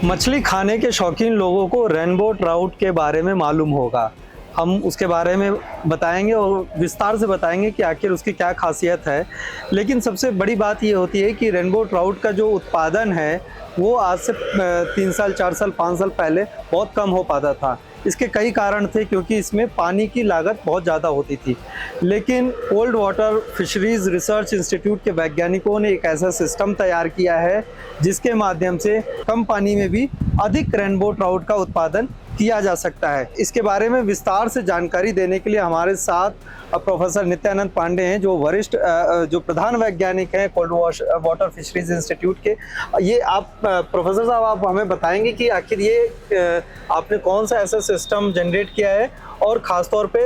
मछली खाने के शौकीन लोगों को रेनबो ट्राउट के बारे में मालूम होगा। हम उसके बारे में बताएंगे और विस्तार से बताएंगे कि आखिर उसकी क्या खासियत है। लेकिन सबसे बड़ी बात ये होती है कि रेनबो ट्राउट का जो उत्पादन है वो आज से 3 साल 4 साल 5 साल पहले बहुत कम हो पाता था। इसके कई कारण थे, क्योंकि इसमें पानी की लागत बहुत ज़्यादा होती थी। लेकिन cold water fisheries research institute के वैज्ञानिकों ने एक ऐसा सिस्टम तैयार किया है जिसके माध्यम से कम पानी में भी अधिक रेनबो ट्राउट का उत्पादन किया जा सकता है। इसके बारे में विस्तार से जानकारी देने के लिए हमारे साथ प्रोफेसर नित्यानंद पांडे हैं, जो वरिष्ठ जो प्रधान वैज्ञानिक हैं कोल्ड वाटर फिशरीज इंस्टीट्यूट के। ये आप प्रोफेसर साहब, आप हमें बताएंगे कि आखिर ये आपने कौन सा ऐसा सिस्टम जनरेट किया है, और ख़ास तौर पे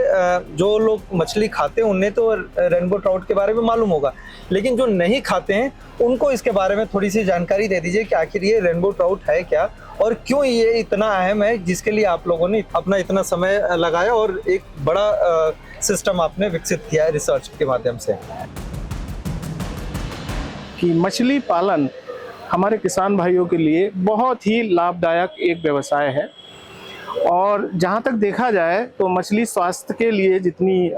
जो लोग मछली खाते हैं उन्हें तो रेनबो ट्राउट के बारे में मालूम होगा, लेकिन जो नहीं खाते हैं उनको इसके बारे में थोड़ी सी जानकारी दे दीजिए कि आखिर ये रेनबो ट्राउट है क्या और क्यों ये इतना अहम है, जिसके लिए आप लोगों ने अपना इतना समय लगाया और एक बड़ा सिस्टम आपने विकसित किया है रिसर्च के माध्यम से। कि मछली पालन हमारे किसान भाइयों के लिए बहुत ही लाभदायक एक व्यवसाय है, और जहाँ तक देखा जाए तो मछली स्वास्थ्य के लिए जितनी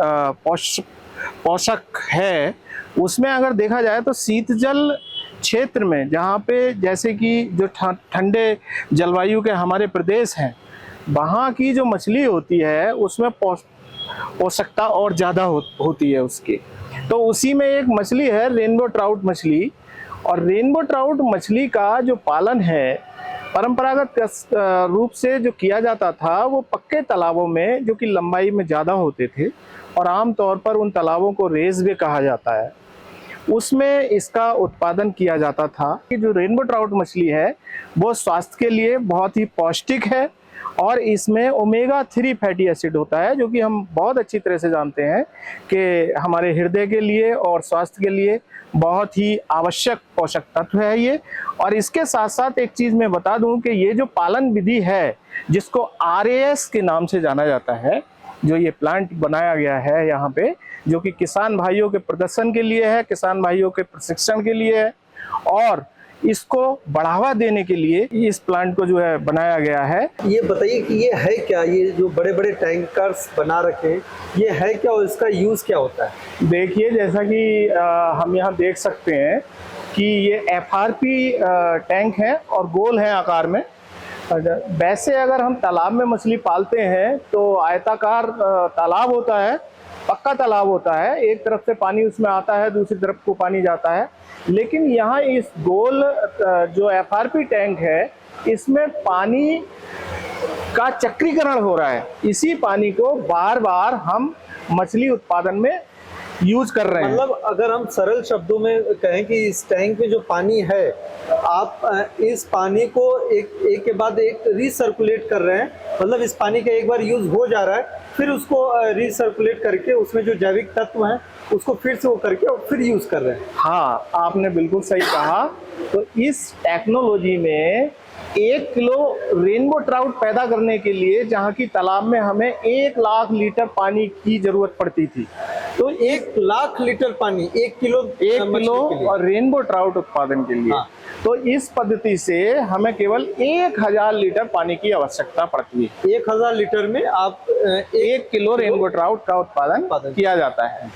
पोषक है, उसमें अगर देखा जाए तो शीतजल क्षेत्र में, जहाँ पे जैसे कि जो ठंडे जलवायु के हमारे प्रदेश हैं, वहाँ की जो मछली होती है उसमें पोषकता और ज़्यादा होती है उसकी। तो उसी में एक मछली है रेनबो ट्राउट मछली, और रेनबो ट्राउट मछली का जो पालन है परंपरागत रूप से जो किया जाता था वो पक्के तालाबों में, जो कि लंबाई में ज़्यादा होते थे और आमतौर पर उन तालाबों को रेस वे कहा जाता है, उसमें इसका उत्पादन किया जाता था। कि जो रेनबो ट्राउट मछली है वो स्वास्थ्य के लिए बहुत ही पौष्टिक है, और इसमें ओमेगा 3 फैटी एसिड होता है, जो कि हम बहुत अच्छी तरह से जानते हैं कि हमारे हृदय के लिए और स्वास्थ्य के लिए बहुत ही आवश्यक पोषक तत्व है ये। और इसके साथ साथ एक चीज़ मैं बता दूं कि ये जो पालन विधि है, जिसको RAS के नाम से जाना जाता है, जो ये प्लांट बनाया गया है यहाँ पे, जो कि किसान भाइयों के प्रदर्शन के लिए है, किसान भाइयों के प्रशिक्षण के लिए है, और इसको बढ़ावा देने के लिए इस प्लांट को जो है बनाया गया है। ये बताइए कि ये है क्या, ये जो बड़े बड़े टैंकर्स बना रखे हैं, ये है क्या और इसका यूज़ क्या होता है? देखिए, जैसा कि हम यहाँ देख सकते हैं कि ये FRP टैंक है और गोल है आकार में। वैसे अगर हम तालाब में मछली पालते हैं तो आयताकार तालाब होता है, पक्का तालाब होता है, एक तरफ से पानी उसमें आता है, दूसरी तरफ को पानी जाता है। लेकिन यहाँ इस गोल जो FRP टैंक है, इसमें पानी का चक्रीकरण हो रहा है। इसी पानी को बार बार हम मछली उत्पादन में यूज कर रहे हैं। मतलब अगर हम सरल शब्दों में कहें कि इस टैंक में जो पानी है, आप इस पानी को एक के बाद एक रीसर्कुलेट कर रहे हैं। मतलब इस पानी का एक बार यूज हो जा रहा है, फिर उसको रीसर्कुलेट करके उसमें जो जैविक तत्व हैं उसको फिर से वो करके और फिर यूज कर रहे हैं। हाँ, आपने बिल्कुल सही कहा। तो इस टेक्नोलॉजी में 1 किलो रेनबो ट्राउट पैदा करने के लिए, जहाँ की तालाब में हमें 1 लाख लीटर पानी की जरूरत पड़ती थी, तो 1 लाख लीटर पानी 1 किलो और रेनबो ट्राउट उत्पादन के लिए। हाँ। तो इस पद्धति से हमें केवल 1000 लीटर पानी की आवश्यकता पड़ती है। 1000 लीटर में आप 1 किलो रेनबो ट्राउट का उत्पादन किया जाता है।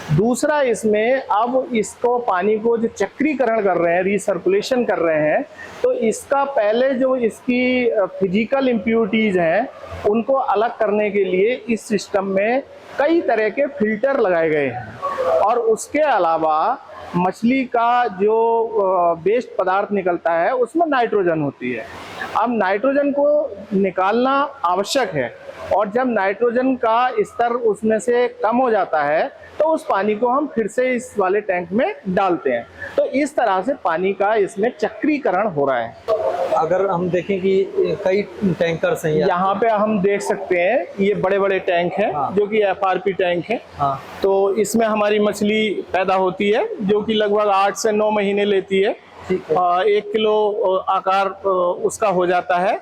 दूसरा, इसमें अब इसको पानी को जो चक्रीकरण कर रहे हैं, रीसर्कुलेशन कर रहे हैं, तो इसका पहले जो इसकी फिजिकल इम्प्योरिटीज हैं उनको अलग करने के लिए इस सिस्टम में कई तरह के फिल्टर लगाए गए हैं। और उसके अलावा मछली का जो वेस्ट पदार्थ निकलता है उसमें नाइट्रोजन होती है। अब नाइट्रोजन को निकालना आवश्यक है, और जब नाइट्रोजन का स्तर उसमें से कम हो जाता है तो उस पानी को हम फिर से इस वाले टैंक में डालते हैं। तो इस तरह से पानी का इसमें चक्रीकरण हो रहा है। अगर हम देखें कि कई टैंकर्स हैं, यहाँ पे हम देख सकते हैं ये बड़े बड़े टैंक हैं। हाँ। जो कि FRP टैंक है। हाँ। तो इसमें हमारी मछली पैदा होती है, जो कि लगभग 8 से 9 महीने लेती है। 1 किलो आकार उसका हो जाता है।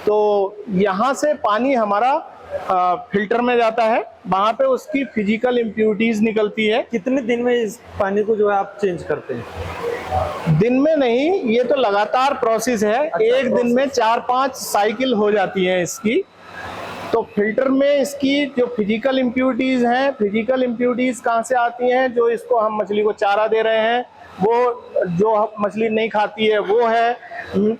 तो यहाँ से पानी हमारा फिल्टर में जाता है, वहां पे उसकी फिजिकल इम्प्यूरिटीज निकलती है। कितने दिन में इस पानी को जो है आप चेंज करते हैं? दिन में नहीं, ये तो लगातार प्रोसेस है। एक दिन में 4-5 साइकिल हो जाती है इसकी। तो फिल्टर में इसकी जो फिजिकल इम्प्यूरिटीज हैं, फिजिकल इम्प्यूरिटीज कहाँ से आती हैं? जो इसको हम मछली को चारा दे रहे हैं, वो जो मछली नहीं खाती है वो है,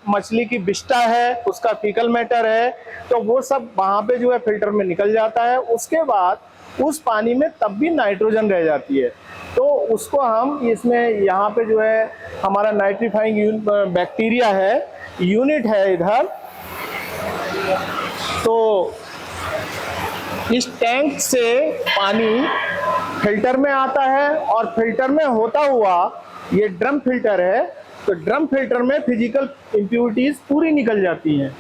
मछली की विष्ठा है, उसका फीकल मैटर है, तो वो सब वहाँ पे जो है फिल्टर में निकल जाता है। उसके बाद उस पानी में तब भी नाइट्रोजन रह जाती है, तो उसको हम इसमें यहाँ पे जो है हमारा नाइट्रीफाइंग बैक्टीरिया है, यूनिट है इधर। तो इस टैंक से पानी फिल्टर में आता है और फिल्टर में होता हुआ ये ड्रम फिल्टर है, तो ड्रम फिल्टर में फिजिकल इम्प्यूरिटीज पूरी निकल जाती हैं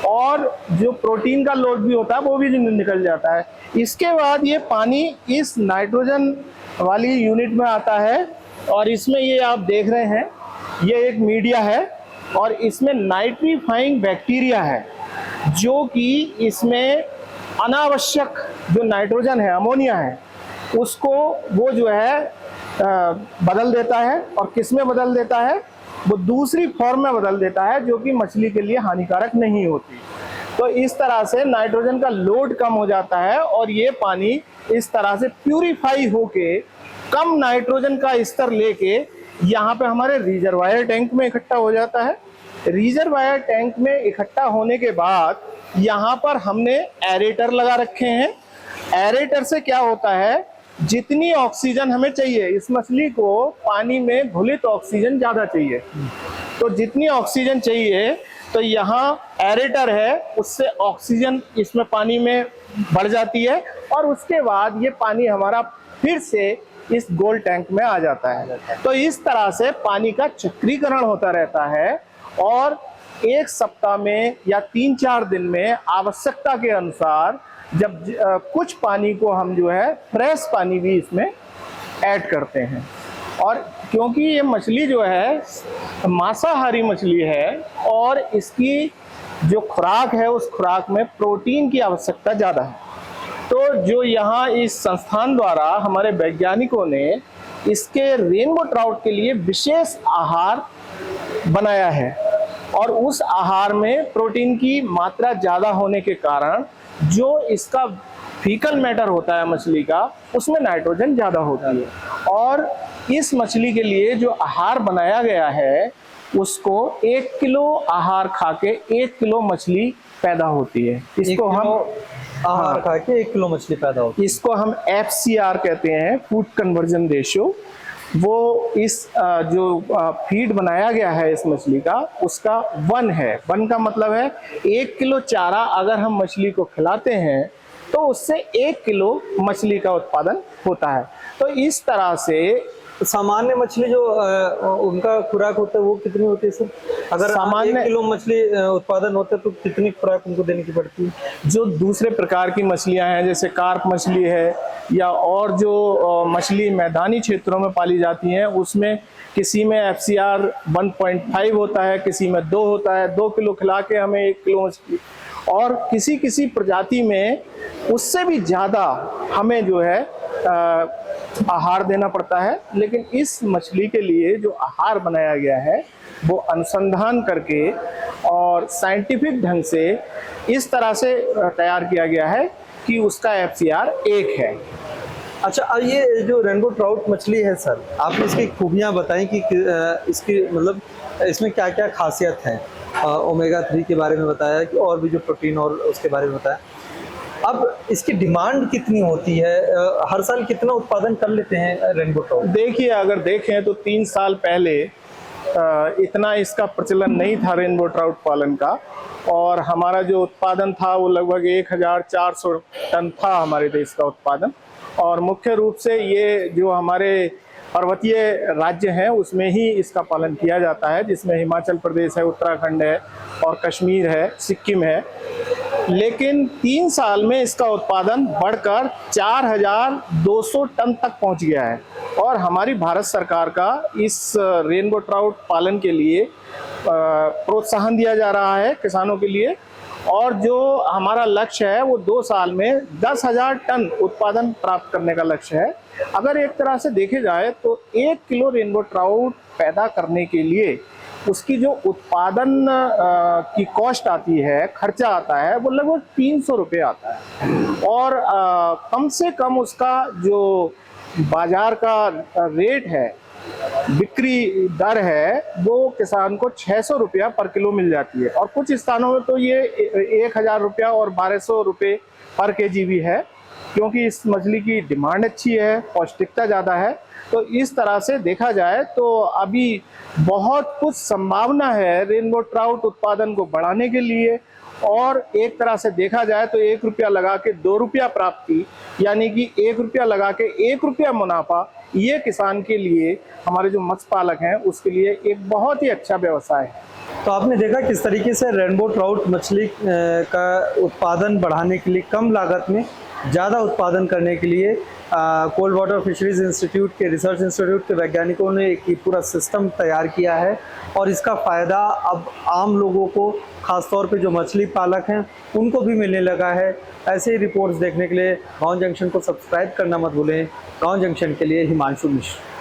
और जो प्रोटीन का लोड भी होता है वो भी निकल जाता है। इसके बाद ये पानी इस नाइट्रोजन वाली यूनिट में आता है और इसमें ये आप देख रहे हैं, ये एक मीडिया है और इसमें नाइट्रीफाइंग बैक्टीरिया है, जो कि इसमें अनावश्यक जो नाइट्रोजन है, अमोनिया है, उसको वो जो है बदल देता है। और किस में बदल देता है? वो दूसरी फॉर्म में बदल देता है, जो कि मछली के लिए हानिकारक नहीं होती। तो इस तरह से नाइट्रोजन का लोड कम हो जाता है और ये पानी इस तरह से प्यूरिफाई होके कम नाइट्रोजन का स्तर लेके यहाँ पे हमारे रिजर्वायर टैंक में इकट्ठा हो जाता है। रिजर्वायर टैंक में इकट्ठा होने के बाद यहाँ पर हमने एरेटर लगा रखे हैं। एरेटर से क्या होता है, जितनी ऑक्सीजन हमें चाहिए, इस मछली को पानी में घुलित ऑक्सीजन ज्यादा चाहिए, तो जितनी ऑक्सीजन चाहिए तो यहाँ एरेटर है, उससे ऑक्सीजन इसमें पानी में बढ़ जाती है और उसके बाद ये पानी हमारा फिर से इस गोल टैंक में आ जाता है। तो इस तरह से पानी का चक्रीकरण होता रहता है और एक सप्ताह में या 3-4 दिन में आवश्यकता के अनुसार जब कुछ पानी को हम जो है फ्रेश पानी भी इसमें ऐड करते हैं। और क्योंकि ये मछली जो है मांसाहारी मछली है और इसकी जो खुराक है उस खुराक में प्रोटीन की आवश्यकता ज़्यादा है, तो जो यहाँ इस संस्थान द्वारा हमारे वैज्ञानिकों ने इसके रेनबो ट्राउट के लिए विशेष आहार बनाया है और उस आहार में प्रोटीन की मात्रा ज़्यादा होने के कारण जो इसका फीकल मैटर होता है मछली का, उसमें नाइट्रोजन ज़्यादा होती है। और इस मछली के लिए जो आहार बनाया गया है उसको 1 किलो आहार खा के 1 किलो मछली पैदा होती है। इसको हम आहार खा के 1 किलो मछली पैदा होती है। इसको हम FCR कहते हैं, फूड कन्वर्जन रेशियो। वो इस जो फीड बनाया गया है इस मछली का, उसका 1 है। 1 का मतलब है 1 किलो चारा अगर हम मछली को खिलाते हैं तो उससे 1 किलो मछली का उत्पादन होता है। तो इस तरह से सामान्य मछली जो उनका खुराक होता है वो कितनी होती है सर? अगर सामान्य 1 किलो मछली उत्पादन होता है तो कितनी खुराक उनको देने की पड़ती है? जो दूसरे प्रकार की मछलियां हैं जैसे कार्प मछली है या और जो मछली मैदानी क्षेत्रों में पाली जाती हैं, उसमें किसी में FCR 1.5 होता है, किसी में 2 होता है। 2 किलो खिला के हमें 1 किलो मछली, और किसी किसी प्रजाति में उससे भी ज़्यादा हमें जो है आहार देना पड़ता है। लेकिन इस मछली के लिए जो आहार बनाया गया है वो अनुसंधान करके और साइंटिफिक ढंग से इस तरह से तैयार किया गया है कि उसका FCR 1 है। अच्छा, अब ये जो रेनबो ट्राउट मछली है सर, आपने इसकी खूबियाँ बताई कि इसकी मतलब इसमें क्या क्या खासियत है। ओमेगा 3 के बारे में बताया कि और भी जो प्रोटीन और उसके बारे में बताया। अब इसकी डिमांड कितनी होती है, हर साल कितना उत्पादन कर लेते हैं रेनबो ट्राउट? देखिए, अगर देखें तो 3 साल पहले इतना इसका प्रचलन नहीं था रेनबो ट्राउट पालन का, और हमारा जो उत्पादन था वो लगभग 1400 टन था हमारे देश का उत्पादन। और मुख्य रूप से ये जो हमारे पर्वतीय राज्य हैं उसमें ही इसका पालन किया जाता है, जिसमें हिमाचल प्रदेश है, उत्तराखंड है और कश्मीर है, सिक्किम है। लेकिन 3 साल में इसका उत्पादन बढ़कर 4200 टन तक पहुंच गया है। और हमारी भारत सरकार का इस रेनबो ट्राउट पालन के लिए प्रोत्साहन दिया जा रहा है किसानों के लिए। और जो हमारा लक्ष्य है वो 2 साल में 10,000 टन उत्पादन प्राप्त करने का लक्ष्य है। अगर एक तरह से देखे जाए तो 1 किलो रेनबो ट्राउट पैदा करने के लिए उसकी जो उत्पादन की कॉस्ट आती है, खर्चा आता है, वो लगभग 300 रुपये आता है। और कम से कम उसका जो बाजार का रेट है, बिक्री दर है, वो किसान को 600 रुपया पर किलो मिल जाती है। और कुछ स्थानों में तो ये 1,000 रुपया और 1200 रुपये पर केजी भी है, क्योंकि इस मछली की डिमांड अच्छी है, पौष्टिकता ज़्यादा है। तो इस तरह से देखा जाए तो अभी बहुत कुछ संभावना है रेनबो ट्राउट उत्पादन को बढ़ाने के लिए। और एक तरह से देखा जाए तो 1 रुपया लगा के 2 रुपया प्राप्ति, यानी कि 1 रुपया लगा के 1 रुपया मुनाफा, ये किसान के लिए, हमारे जो मत्स्य पालक हैं उसके लिए एक बहुत ही अच्छा व्यवसाय है। तो आपने देखा किस तरीके से रेनबो ट्राउट मछली का उत्पादन बढ़ाने के लिए, कम लागत में ज़्यादा उत्पादन करने के लिए कोल्ड वाटर फिशरीज इंस्टीट्यूट के, रिसर्च इंस्टीट्यूट के वैज्ञानिकों ने एक पूरा सिस्टम तैयार किया है। और इसका फ़ायदा अब आम लोगों को, ख़ासतौर पे जो मछली पालक हैं, उनको भी मिलने लगा है। ऐसे ही रिपोर्ट्स देखने के लिए गांव जंक्शन को सब्सक्राइब करना मत भूलें। गांव जंक्शन के लिए हिमांशु मिश्र।